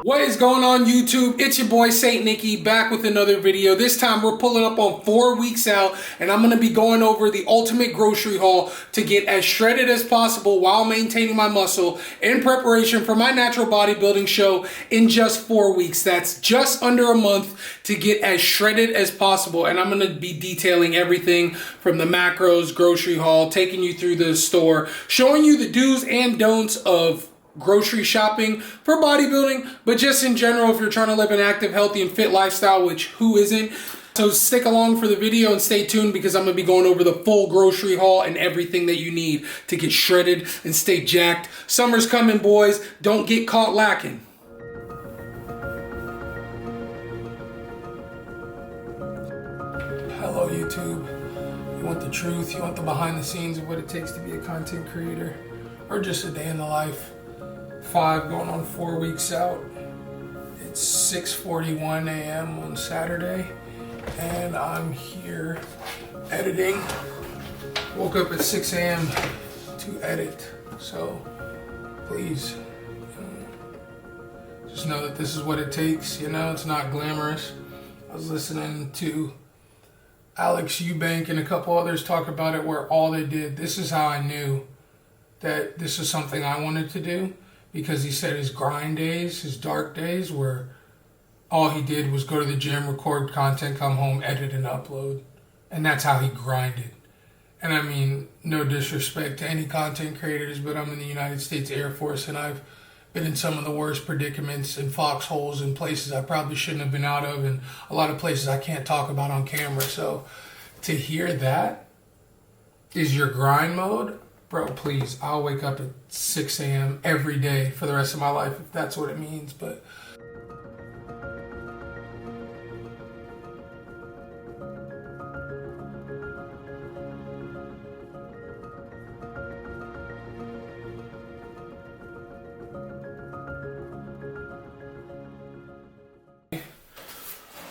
What is going on YouTube? It's your boy Saint Nicky back with another video. This time we're pulling up on 4 weeks out and I'm going to be going over the ultimate grocery haul to get as shredded as possible while maintaining my muscle in preparation for my natural bodybuilding show in just 4 weeks. That's just under a month to get as shredded as possible, and I'm going to be detailing everything from the macros, grocery haul, taking you through the store, showing you the do's and don'ts of grocery shopping for bodybuilding, but just in general if you're trying to live an active, healthy, and fit lifestyle, which who isn't? So stick along for the video and stay tuned because I'm going to be going over the full grocery haul and everything that you need to get shredded and stay jacked. Summer's coming, boys. Don't get caught lacking. Hello YouTube. You want the truth? You want the behind the scenes of what it takes to be a content creator, or just a day in the life? 5 going on 4 weeks out. It's 6:41 a.m. on Saturday and I'm here editing. Woke up at 6 a.m. to edit, so please just know that this is what it takes. You know, it's not glamorous. I was listening to Alex Eubank and a couple others talk about it, where all they did, this is how I knew that this was something I wanted to do. Because he said his grind days, his dark days, where all he did was go to the gym, record content, come home, edit, and upload. And that's how he grinded. And I mean, no disrespect to any content creators, but I'm in the United States Air Force and I've been in some of the worst predicaments and foxholes and places I probably shouldn't have been out of, and a lot of places I can't talk about on camera. So to hear that is your grind mode, bro, please, I'll wake up at 6 a.m. every day for the rest of my life if that's what it means. But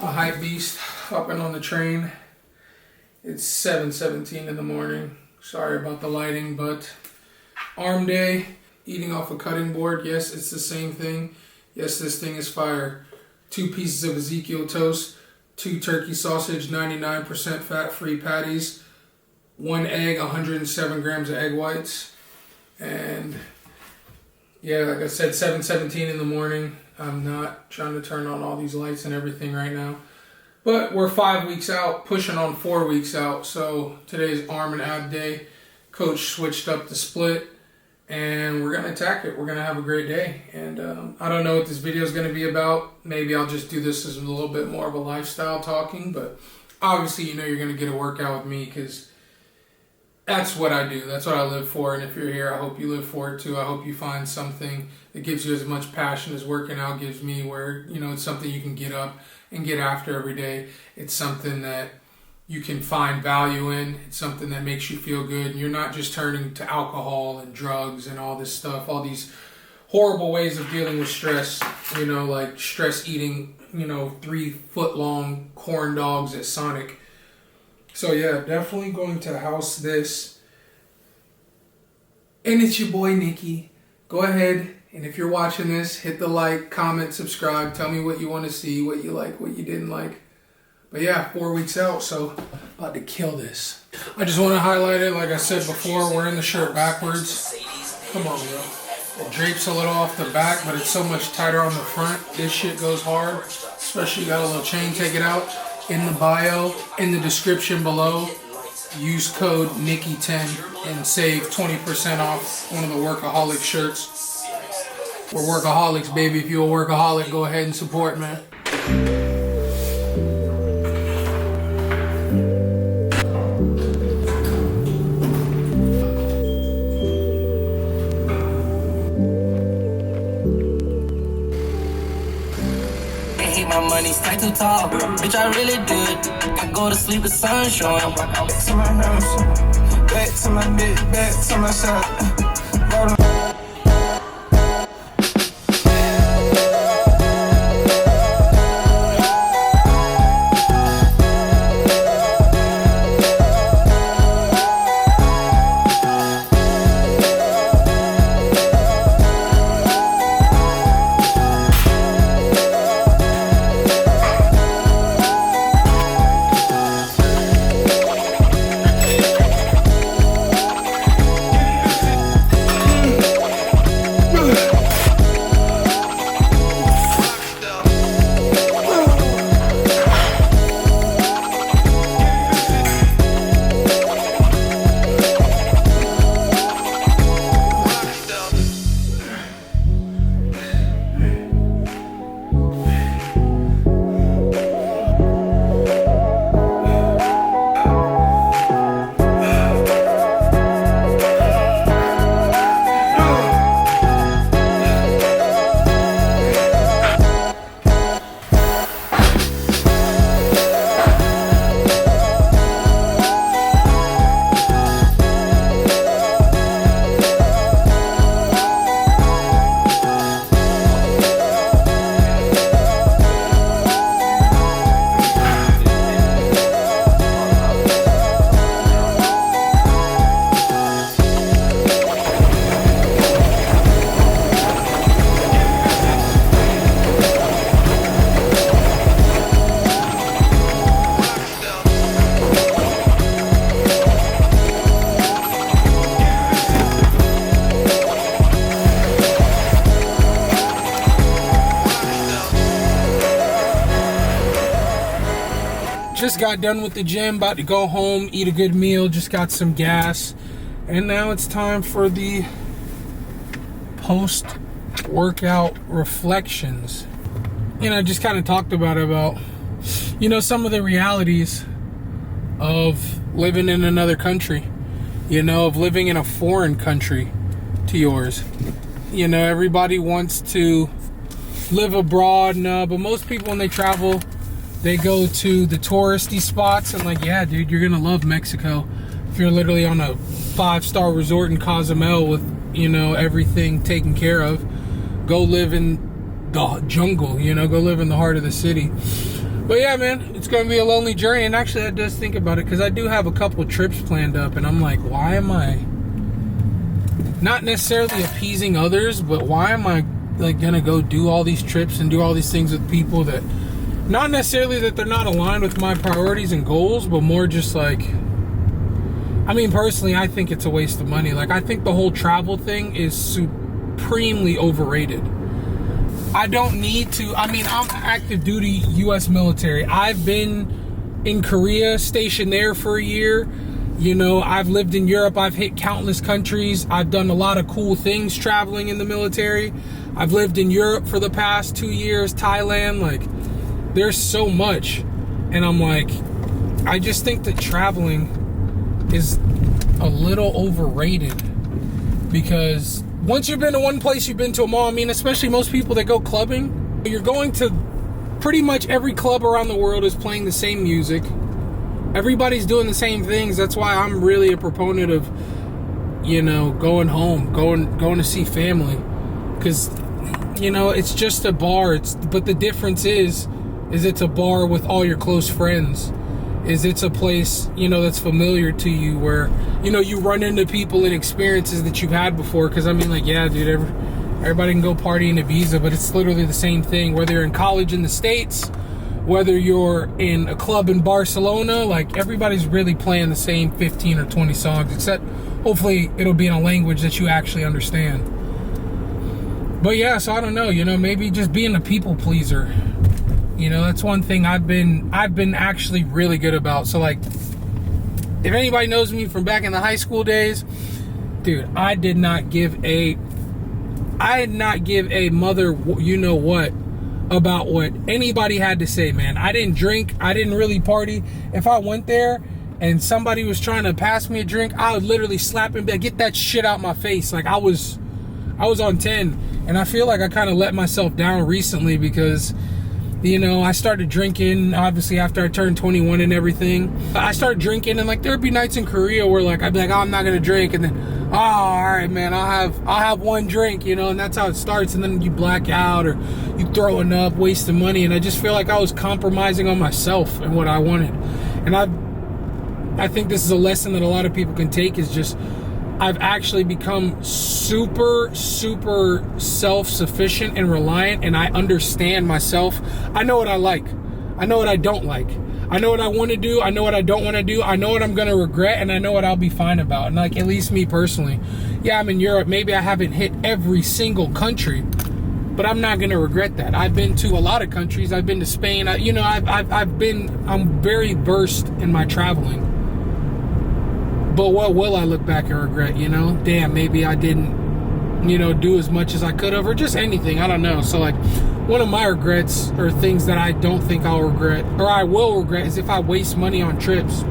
a hype beast hopping on the train. It's 7:17 in the morning. Sorry about the lighting, but arm day, eating off a cutting board. Yes, it's the same thing. Yes, this thing is fire. 2 pieces of Ezekiel toast, 2 turkey sausage, 99% fat-free patties, 1 egg, 107 grams of egg whites. And yeah, like I said, 7:17 in the morning. I'm not trying to turn on all these lights and everything right now. But we're 5 weeks out, pushing on 4 weeks out. So today's arm and ab day. Coach switched up the split and we're going to attack it. We're going to have a great day. And I don't know what this video is going to be about. Maybe I'll just do this as a little bit more of a lifestyle talking. But obviously, you know, you're going to get a workout with me because that's what I do. That's what I live for. And if you're here, I hope you live for it too. I hope you find something that gives you as much passion as working out gives me, where, you know, it's something you can get up and get after every day. It's something that you can find value in. It's something that makes you feel good. And you're not just turning to alcohol and drugs and all this stuff, all these horrible ways of dealing with stress, you know, like stress eating, you know, 3-foot-long corn dogs at Sonic. So yeah, definitely going to house this. And it's your boy Nicky. Go ahead, and if you're watching this, hit the like, comment, subscribe. Tell me what you want to see, what you like, what you didn't like. But yeah, 4 weeks out, so about to kill this. I just want to highlight it. Like I said before, wearing the shirt backwards. Come on, bro. It drapes a little off the back, but it's so much tighter on the front. This shit goes hard, especially you got a little chain. Take it out. In the bio, in the description below, use code Nicky10 and save 20% off one of the WORKAHOLIX shirts. We're workaholics, baby. If you're a workaholic, go ahead and support, man. My money stacked too tall, bitch, I really do it. I go to sleep with sun showing. Back to my house, back to my bed, back to my shop. got done with the gym, about to go home, eat a good meal, just got some gas. And now it's time for the post-workout reflections. You know, I just kind of talked about, you know, some of the realities of living in another country, you know, of living in a foreign country to yours. You know, everybody wants to live abroad, no, but most people when they travel, they go to the touristy spots and like, yeah, dude, you're gonna love Mexico. If you're literally on a 5-star resort in Cozumel with, you know, everything taken care of, go live in the jungle, you know, go live in the heart of the city. But yeah, man, it's gonna be a lonely journey. And actually, I just think about it because I do have a couple trips planned up, and I'm like, why am I not necessarily appeasing others, but why am I like gonna go do all these trips and do all these things with people that not necessarily that they're not aligned with my priorities and goals, but more just like, I mean, personally, I think it's a waste of money. Like, I think the whole travel thing is supremely overrated. I don't need to. I mean, I'm active duty U.S. military. I've been in Korea, stationed there for a year. You know, I've lived in Europe. I've hit countless countries. I've done a lot of cool things traveling in the military. I've lived in Europe for the past 2 years, Thailand. Like, there's so much. And I'm like, I just think that traveling is a little overrated, because once you've been to one place, you've been to them all. I mean, especially most people that go clubbing, you're going to pretty much every club around the world is playing the same music. Everybody's doing the same things. That's why I'm really a proponent of, you know, going home, going to see family, because, you know, it's just a bar. But the difference is it's a bar with all your close friends. It's a place, you know, that's familiar to you, where, you know, you run into people and experiences that you've had before. Because I mean, like, yeah, dude, everybody can go party in Ibiza, but it's literally the same thing. Whether you're in college in the States, whether you're in a club in Barcelona, like, everybody's really playing the same 15 or 20 songs, except hopefully it'll be in a language that you actually understand. But yeah, so I don't know, you know, maybe just being a people pleaser. You know, that's one thing I've been actually really good about. So, like, if anybody knows me from back in the high school days, dude, I did not give a mother, you know what, about what anybody had to say, man. I didn't drink. I didn't really party. If I went there and somebody was trying to pass me a drink, I would literally slap him and be like, get that shit out my face. Like, I was on 10. And I feel like I kind of let myself down recently because, you know, I started drinking, obviously, after I turned 21 and everything. I started drinking, and, like, there'd be nights in Korea where, like, I'd be like, oh, I'm not going to drink. And then, oh, all right, man, I'll have one drink, you know, and that's how it starts. And then you black out, or you throwing up, wasting money. And I just feel like I was compromising on myself and what I wanted. And I think this is a lesson that a lot of people can take, is just, I've actually become super, super self-sufficient and reliant, and I understand myself. I know what I like. I know what I don't like. I know what I want to do. I know what I don't want to do. I know what I'm going to regret, and I know what I'll be fine about. And, like, at least me personally, yeah, I'm in Europe. Maybe I haven't hit every single country, but I'm not going to regret that. I've been to a lot of countries. I've been to Spain. I'm very versed in my traveling. But what will I look back and regret, you know? Damn, maybe I didn't, you know, do as much as I could have, or just anything. I don't know. So, like, one of my regrets, or things that I don't think I'll regret, or I will regret, is if I waste money on trips.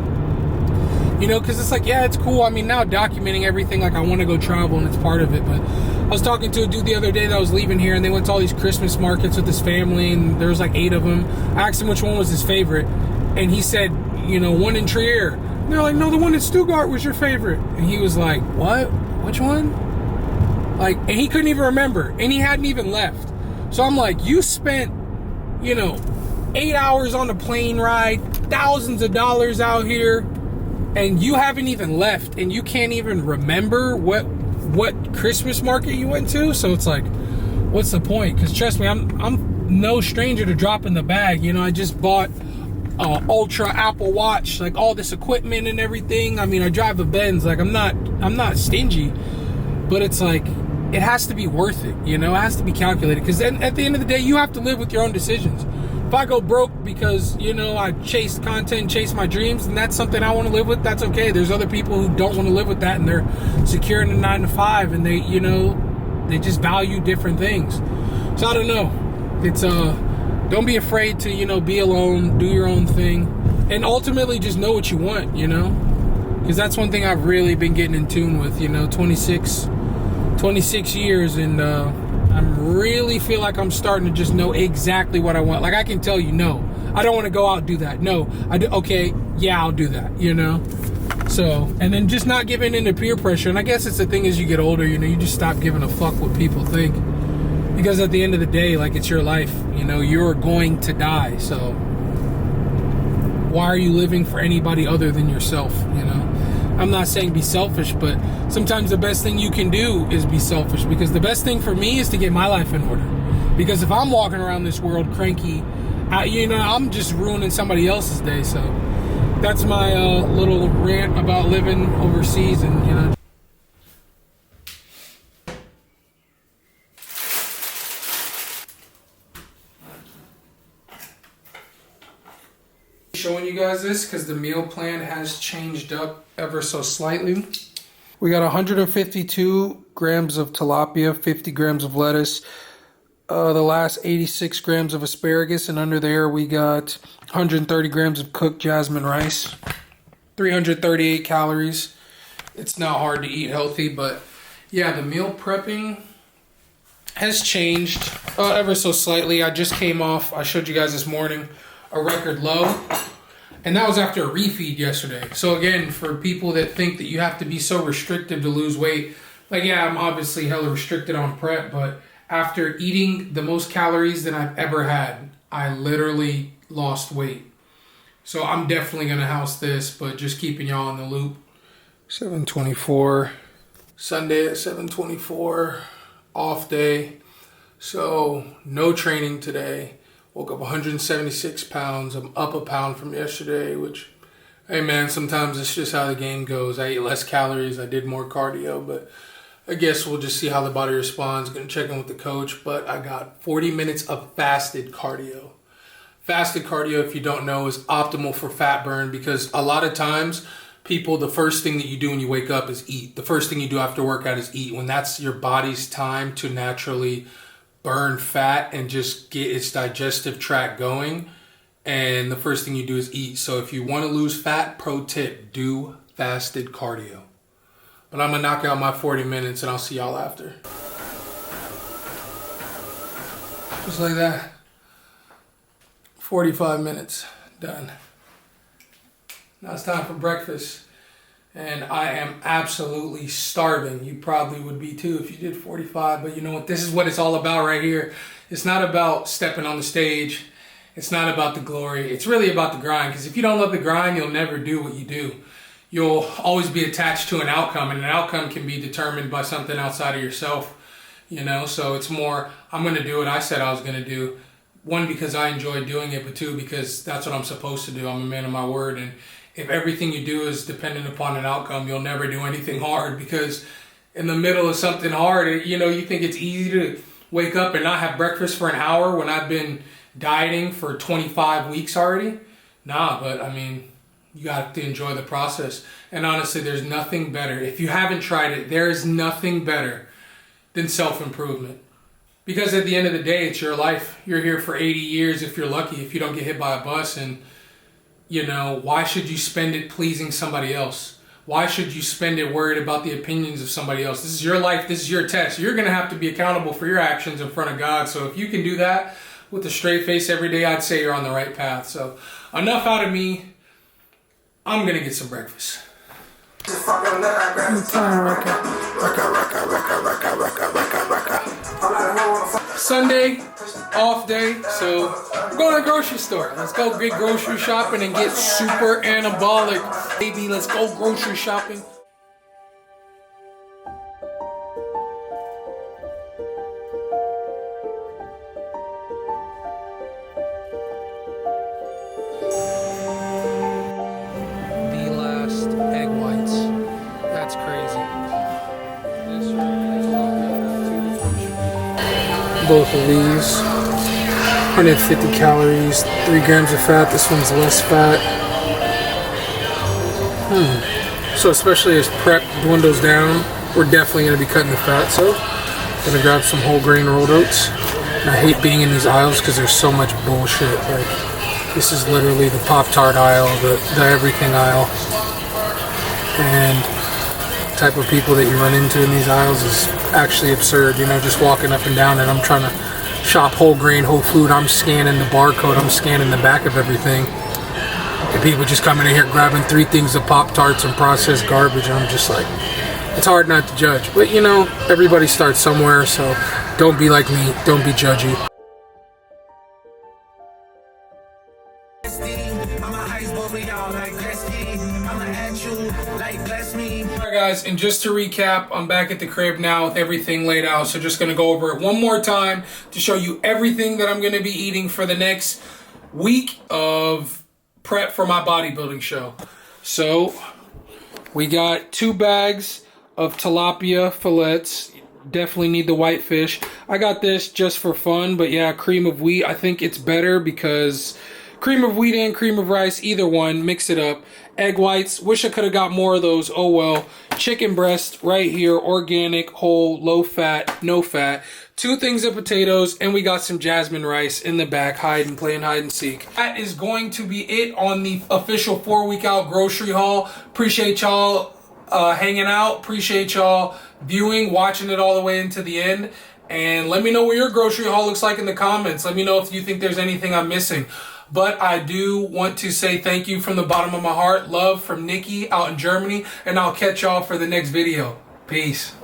You know, because it's like, yeah, it's cool. I mean, now documenting everything, like, I want to go travel, and it's part of it. But I was talking to a dude the other day that was leaving here, and they went to all these Christmas markets with his family, and there was like 8 of them. I asked him which one was his favorite, and he said, you know, one in Trier. And they're like, no, the one in Stuttgart was your favorite. And he was like, what? Which one? Like, and he couldn't even remember, and he hadn't even left. So I'm like, you spent, you know, 8 hours on a plane ride, thousands of dollars out here, and you haven't even left, and you can't even remember what Christmas market you went to. So it's like, what's the point? Because trust me, I'm no stranger to dropping the bag. You know, I just bought Ultra Apple Watch, like, all this equipment and everything. I mean, I drive a Benz. Like, I'm not stingy, but it's like, it has to be worth it, you know? It has to be calculated, because then at the end of the day, you have to live with your own decisions. If I go broke because, you know, I chased content, chased my dreams, and that's something I want to live with, that's okay. There's other people who don't want to live with that, and they're secure in a 9 to 5, and they, you know, they just value different things. So I don't know. It's don't be afraid to, you know, be alone, do your own thing, and ultimately just know what you want, you know, because that's one thing I've really been getting in tune with, you know, 26 years, and I really feel like I'm starting to just know exactly what I want. Like, I can tell you, no, I don't want to go out and do that. No, I do. Okay, yeah, I'll do that, you know? So, and then just not giving into peer pressure. And I guess it's the thing as you get older, you know, you just stop giving a fuck what people think. Because at the end of the day, like, it's your life, you know, you're going to die. So why are you living for anybody other than yourself, you know? I'm not saying be selfish, but sometimes the best thing you can do is be selfish, because the best thing for me is to get my life in order. Because if I'm walking around this world cranky, you know, I'm just ruining somebody else's day. So that's my little rant about living overseas, and, you know. Showing you guys this because the meal plan has changed up ever so slightly. We got 152 grams of tilapia, 50 grams of lettuce, the last 86 grams of asparagus, and under there we got 130 grams of cooked jasmine rice, 338 calories. It's not hard to eat healthy, but yeah, the meal prepping has changed ever so slightly. I just came off, I showed you guys this morning, a record low. And that was after a refeed yesterday. So again, for people that think that you have to be so restrictive to lose weight, like, yeah, I'm obviously hella restricted on prep, but after eating the most calories that I've ever had, I literally lost weight. So I'm definitely gonna house this, but just keeping y'all in the loop. 7:24, Sunday at 7:24, off day. So no training today. Woke up 176 pounds. I'm up a pound from yesterday, which, hey man, sometimes it's just how the game goes. I ate less calories. I did more cardio, but I guess we'll just see how the body responds. Gonna check in with the coach, but I got 40 minutes of fasted cardio. Fasted cardio, if you don't know, is optimal for fat burn, because a lot of times people, the first thing that you do when you wake up is eat. The first thing you do after workout is eat, when that's your body's time to naturally burn fat and just get its digestive tract going. And the first thing you do is eat. So if you want to lose fat, pro tip, do fasted cardio. But I'm going to knock out my 40 minutes and I'll see y'all after. Just like that. 45 minutes, done. Now it's time for breakfast. And I am absolutely starving. You probably would be too if you did 45, but you know what? This is what it's all about right here. It's not about stepping on the stage. It's not about the glory. It's really about the grind, because if you don't love the grind, you'll never do what you do. You'll always be attached to an outcome, and an outcome can be determined by something outside of yourself, you know? So it's more, I'm gonna do what I said I was gonna do. One, because I enjoy doing it, but two, because that's what I'm supposed to do. I'm a man of my word, and if everything you do is dependent upon an outcome, you'll never do anything hard, because in the middle of something hard, you know, you think it's easy to wake up and not have breakfast for an hour when I've been dieting for 25 weeks already. Nah, but I mean, you got to enjoy the process. And honestly, there's nothing better. If you haven't tried it, there is nothing better than self-improvement. Because at the end of the day, it's your life. You're here for 80 years if you're lucky, if you don't get hit by a bus. And you know, why should you spend it pleasing somebody else? Why should you spend it worried about the opinions of somebody else? This is your life. This is your test. You're going to have to be accountable for your actions in front of God. So if you can do that with a straight face every day, I'd say you're on the right path. So enough out of me. I'm going to get some breakfast. Sunday, off day, so we're going to the grocery store. Let's go get grocery shopping and get super anabolic. Baby, let's go grocery shopping. The last egg whites. That's crazy. Both of these. 150 calories, 3 grams of fat. This one's less fat. So especially as prep dwindles down, we're definitely going to be cutting the fat. So I'm going to grab some whole grain rolled oats. And I hate being in these aisles because there's so much bullshit. Like, this is literally the Pop-Tart aisle, the everything aisle. And the type of people that you run into in these aisles is actually absurd. You know, just walking up and down, and I'm trying to shop whole grain, whole food. I'm scanning the barcode, I'm scanning the back of everything. And people just coming in here grabbing 3 things of Pop-Tarts and processed garbage, and I'm just like, it's hard not to judge. But you know, everybody starts somewhere, so don't be like me, don't be judgy. Alright guys, and just to recap, I'm back at the crib now with everything laid out, so just gonna go over it one more time to show you everything that I'm gonna be eating for the next week of prep for my bodybuilding show. So we got 2 bags of tilapia fillets. Definitely need the white fish. I got this just for fun, but yeah, cream of wheat. I think it's better because cream of wheat and cream of rice, either one, mix it up. Egg whites, wish I could have got more of those, oh well. Chicken breast right here, organic, whole, low fat, no fat. 2 things of potatoes, and we got some jasmine rice in the back, playing hide and seek. That is going to be it on the official 4-week out grocery haul. Appreciate y'all hanging out. Appreciate y'all viewing, watching it all the way into the end. And let me know what your grocery haul looks like in the comments. Let me know if you think there's anything I'm missing. But I do want to say thank you from the bottom of my heart. Love from Nikki out in Germany. And I'll catch y'all for the next video. Peace.